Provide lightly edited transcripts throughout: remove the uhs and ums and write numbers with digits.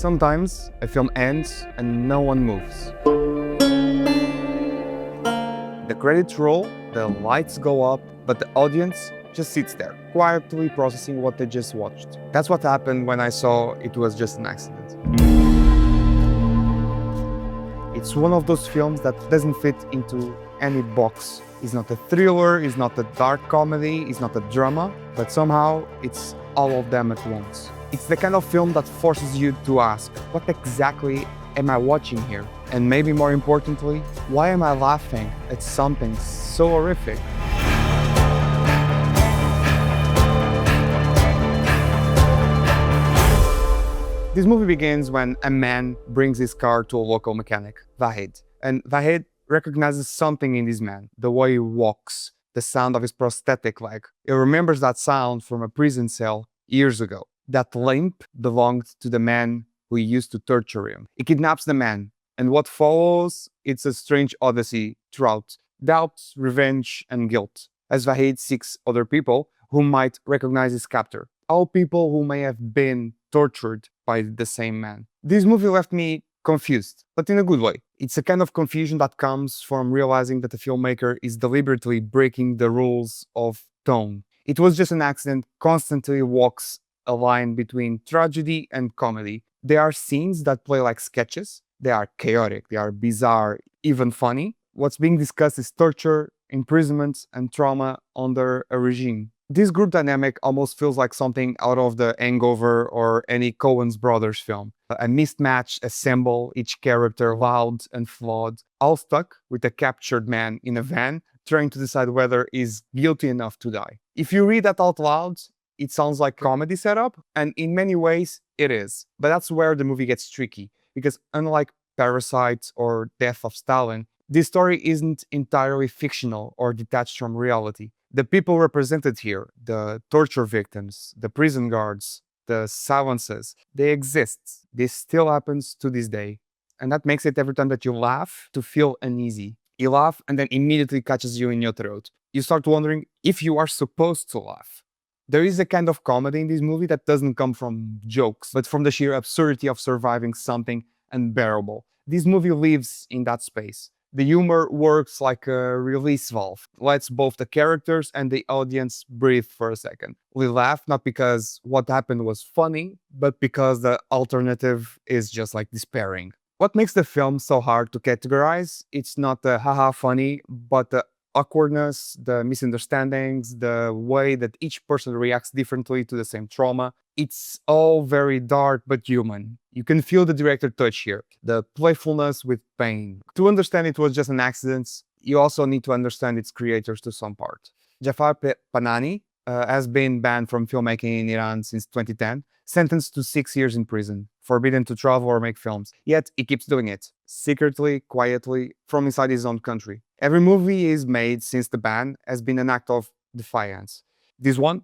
Sometimes a film ends and no one moves. The credits roll, the lights go up, but the audience just sits there, quietly processing what they just watched. That's what happened when I saw It Was Just an Accident. It's one of those films that doesn't fit into any box. It's not a thriller, it's not a dark comedy, it's not a drama, but somehow it's all of them at once. It's the kind of film that forces you to ask, what exactly am I watching here? And maybe more importantly, why am I laughing at something so horrific? This movie begins when a man brings his car to a local mechanic, Vahid. And Vahid recognizes something in this man, the way he walks, the sound of his prosthetic leg. He remembers that sound from a prison cell years ago. That limp belonged to the man who used to torture him. He kidnaps the man, and what follows, it's a strange odyssey throughout doubt, revenge, and guilt, as Vahid seeks other people who might recognize his captor, all people who may have been tortured by the same man. This movie left me confused, but in a good way. It's a kind of confusion that comes from realizing that the filmmaker is deliberately breaking the rules of tone. It Was Just an Accident constantly walks a line between tragedy and comedy. There are scenes that play like sketches. They are chaotic, they are bizarre, even funny. What's being discussed is torture, imprisonment, and trauma under a regime. This group dynamic almost feels like something out of The Hangover or any Coen's Brothers film. A mismatched assemble, each character loud and flawed, all stuck with a captured man in a van trying to decide whether he's guilty enough to die. If you read that out loud, it sounds like comedy setup, and in many ways it is. But that's where the movie gets tricky, because unlike Parasite or Death of Stalin, this story isn't entirely fictional or detached from reality. The people represented here, the torture victims, the prison guards, the silences, they exist. This still happens to this day. And that makes it every time that you laugh to feel uneasy. You laugh and then immediately catches you in your throat. You start wondering if you are supposed to laugh. There is a kind of comedy in this movie that doesn't come from jokes, but from the sheer absurdity of surviving something unbearable. This movie lives in that space. The humor works like a release valve, lets both the characters and the audience breathe for a second. We laugh not because what happened was funny, but because the alternative is just like despairing. What makes the film so hard to categorize? It's not the haha funny, but the awkwardness, the misunderstandings, the way that each person reacts differently to the same trauma. It's all very dark but human. You can feel the director touch here, the playfulness with pain. To understand It Was Just an Accident, you also need to understand its creators to some part. Jafar Panahi has been banned from filmmaking in Iran since 2010, sentenced to 6 years in prison, forbidden to travel or make films. Yet he keeps doing it, secretly, quietly, from inside his own country. Every movie he's made since the ban has been an act of defiance. This one,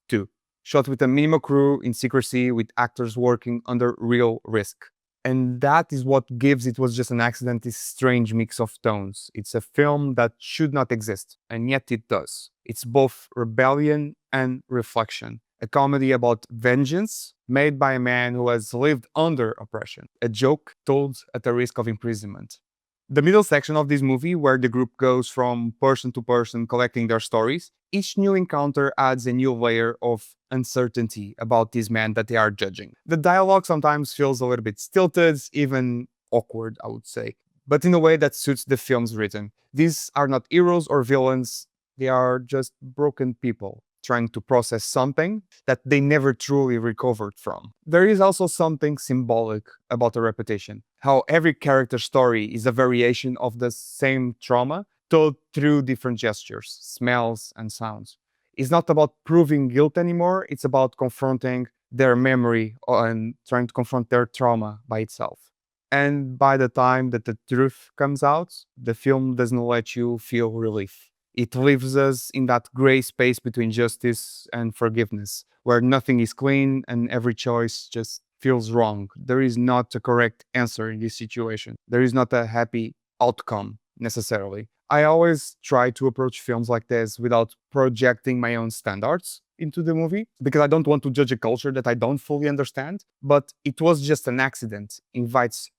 too. Shot with a minimal crew in secrecy with actors working under real risk. And that is what gives It Was Just an Accident this strange mix of tones. It's a film that should not exist, and yet it does. It's both rebellion and reflection. A comedy about vengeance made by a man who has lived under oppression. A joke told at the risk of imprisonment. The middle section of this movie, where the group goes from person to person collecting their stories, each new encounter adds a new layer of uncertainty about this man that they are judging. The dialogue sometimes feels a little bit stilted, even awkward, I would say, but in a way that suits the film's rhythm. These are not heroes or villains, they are just broken people trying to process something that they never truly recovered from. There is also something symbolic about the repetition, how every character's story is a variation of the same trauma told through different gestures, smells, and sounds. It's not about proving guilt anymore, it's about confronting their memory and trying to confront their trauma by itself. And by the time that the truth comes out, the film doesn't let you feel relief. It leaves us in that gray space between justice and forgiveness, where nothing is clean and every choice just feels wrong. There is not a correct answer in this situation. There is not a happy outcome necessarily. I always try to approach films like this without projecting my own standards into the movie because I don't want to judge a culture that I don't fully understand. But it was just an accident, invites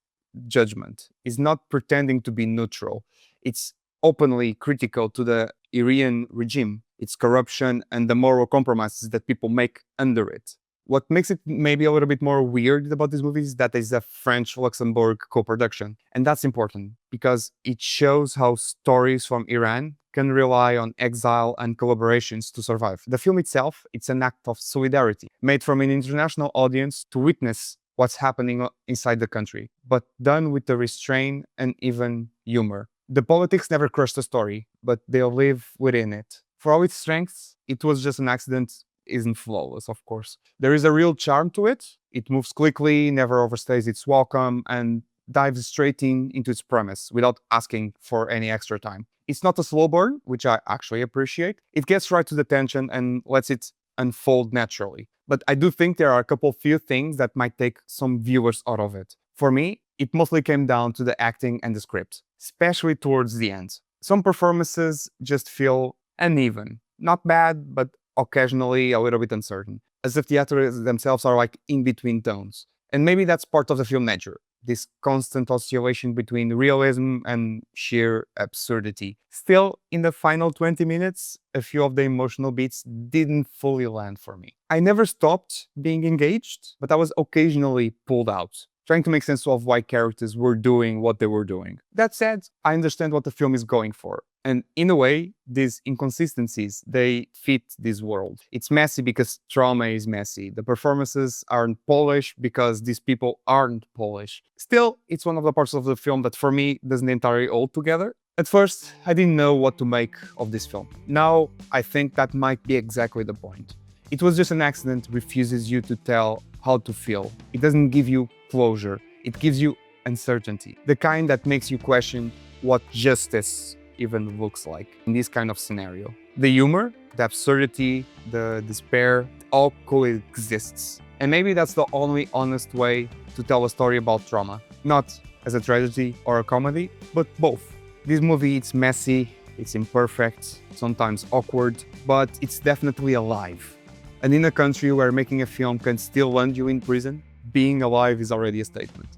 judgment. It's not pretending to be neutral. It's openly critical to the Iranian regime, its corruption, and the moral compromises that people make under it. What makes it maybe a little bit more weird about this movie is that it's a French-Luxembourg co-production. And that's important because it shows how stories from Iran can rely on exile and collaborations to survive. The film itself, it's an act of solidarity, made from an international audience to witness what's happening inside the country, but done with the restraint and even humor. The politics never crush the story, but they live within it. For all its strengths, it was just an accident isn't flawless, of course. There is a real charm to it. It moves quickly, never overstays its welcome, and dives straight into its premise without asking for any extra time. It's not a slow burn, which I actually appreciate. It gets right to the tension and lets it unfold naturally. But I do think there are a couple few things that might take some viewers out of it. For me, it mostly came down to the acting and the script, especially towards the end. Some performances just feel uneven. Not bad, but occasionally a little bit uncertain, as if the actors themselves are like in between tones. And maybe that's part of the film nature, this constant oscillation between realism and sheer absurdity. Still, in the final 20 minutes, a few of the emotional beats didn't fully land for me. I never stopped being engaged, but I was occasionally pulled out, trying to make sense of why characters were doing what they were doing. That said, I understand what the film is going for. And in a way, these inconsistencies, they fit this world. It's messy because trauma is messy. The performances aren't polished because these people aren't Polish. Still, it's one of the parts of the film that for me doesn't entirely hold together. At first, I didn't know what to make of this film. Now, I think that might be exactly the point. It was just an accident refuses you to tell how to feel. It doesn't give you closure. It gives you uncertainty. The kind that makes you question what justice even looks like in this kind of scenario. The humor, the absurdity, the despair, all coexists. And maybe that's the only honest way to tell a story about trauma. Not as a tragedy or a comedy, but both. This movie, it's messy, it's imperfect, sometimes awkward, but it's definitely alive. And in a country where making a film can still land you in prison, being alive is already a statement.